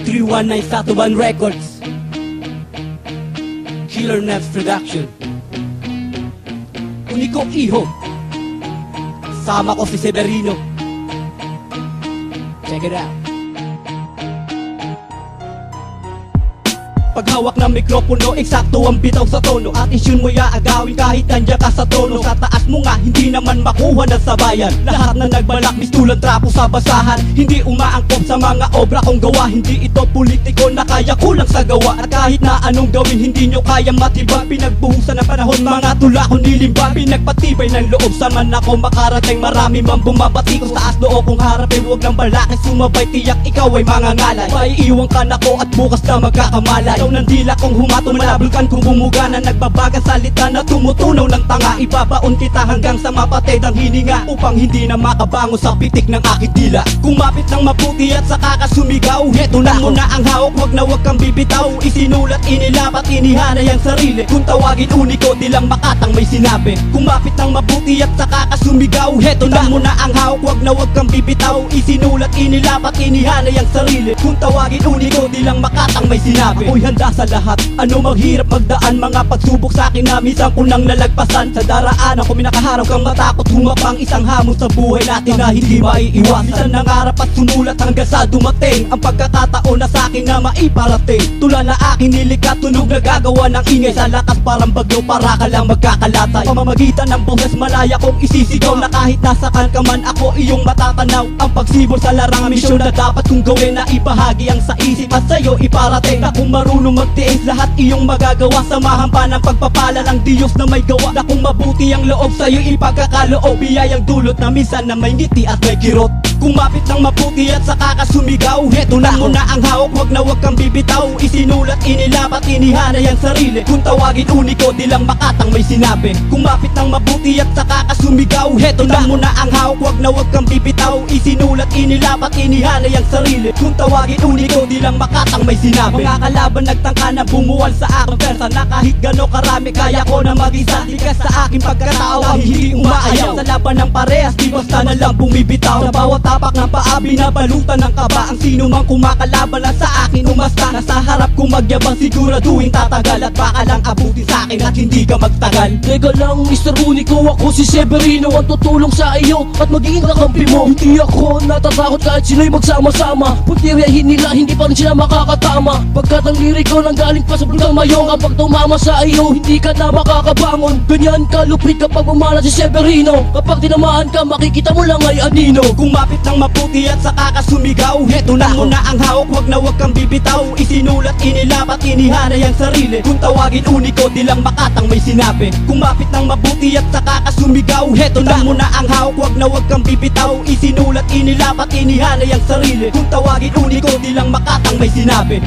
319 Satuban Records, Killer Naps Production. Uniko Iho, sama ko si Severino. Check it out. Paghawak ng mikropono, eksakto ang bitaw sa tono. Atensyon mo aagawin kahit nandiyan ka sa trono. Sa taas mo nga, hindi naman makuha ng sabayan. Lahat na nagbalak, mistulang trapo sa basahan. Hindi umaangkop sa mga obra kong gawa. Hindi ito politiko na kaya kulang sa gawa. At kahit na anong gawin, hindi nyo kaya matibag. Pinagbuhusan ng panahon, mga tula ko nilimba. Pinagpatibay ng loob, saman ako makarating. Marami man bumabati ko, taas loob kong harapin. Huwag ng balakid, sumabay, tiyak ikaw ay mangangalay. Maiiwan ka na ko at bukas na magkakamalay. Ikaw ng dila kong humato, malabulkan kung bumuga na nagbabagang salita na tumutunaw ng tanga. Ibabaon kita hanggang sa mapatid ang hininga, upang hindi na makabango sa pitik ng aking dila. Kumapit ng mabuti at saka ka sumigaw. Heto na muna ang hawak, wag kang bibitaw. Isinulat, inilapat, inihanay ang sarili. Kung tawagin uniko, di lang makatang may sinabi. Kumapit ng mabuti at saka ka sumigaw. Heto na muna ang hawak, wag kang bibitaw. Isinulat, inilapat, inihanay ang sarili. Kung tawagin uniko, di lang makatang may sinabi. Ako'y handa sa lahat, ano maghirap magdaan. Mga pagsubok sa akin na minsan ko nang nalagpasan. Sa daraanan ko minakaharap kang matakot humapang. Isang hamon sa buhay natin na hindi maiiwasan. Minsan nangarap at sumulat hanggang sa dumating ang pagkakataon na sa akin na maiparating. Tula na aking nilikat, tunog na gagawa ng ingay. Sa lakas parang bagyo, para ka lang magkakalatay. Pamamagitan ng boses malaya kong isisigaw, na kahit nasaan ka man ako iyong matatanaw. Ang pagsibol sa larangan, misyon na dapat kong gawin, na ibahagi ang sa isip at sa'yo iparating. Na kung marunong magtiis, lahat iyong magagawa. Samahan pa ng pagpapala ng Diyos na may gawa. Na kung mabuti ang loob sa'yo, ipagkakaloob. Biyayang dulot na minsan na may ngiti at may kirot. Kumapit ng mabuti at saka ka sumigaw. Heto na muna ang hawak, wag kang bibitaw. Isinulat, inilapat, inihanay ang sarili. Kung tawagin uniko, di lang makatang may sinabi. Kumapit ng mabuti at saka ka sumigaw. Heto na muna ang hawak, wag kang bibitaw. Isinulat, inilapat, inihanay ang sarili. Kung tawagin uniko, di lang makatang may sinabi. Mga kalaban nagtangka na bumuwal sa aking persa, na kahit gano'ng karami kaya ko na mag-isa. Likas sa aking pagkatao ang hindi umaayaw. Sa laban ng parehas, di basta na lang bumibitaw. Sa bawat tapak ng paa, binabalutan ng kaba. Ang sino mang kumakalaban na sa akin umasta. Nasa harap kong magyabang, siguraduhin tatagal. At baka lang abutin sa akin at hindi ka magtagal. Teka lang Mr. Unico, ako si Severino, ang tutulong sa iyo at magiging kakampi mo. Hindi ako natatakot kahit sila'y magsama-sama. Puntiryahin nila, hindi pa rin sila makakatama. Pagkat ang liriko nang galing pa sa bulgang mayo. Kapag tumama sa iyo, hindi ka na makakabangon. Ganyan kalupit kapag umala si Severino. Kapag tinamaan ka, makikita mo lang ay anino. Kumapit ng mabuti at saka ka sumigaw. Heto na muna ang hawak, wag kang bibitaw. Isinulat, inilapat, inihanay ang sarili. Kung tawagin uniko, di lang makatang may sinabi. Kumapit ng mabuti at saka ka sumigaw. Heto na muna ang hawak, wag kang bibitaw. Isinulat, inilapat, inihanay ang sarili. Kung tawagin uniko, di lang makatang may sinabi.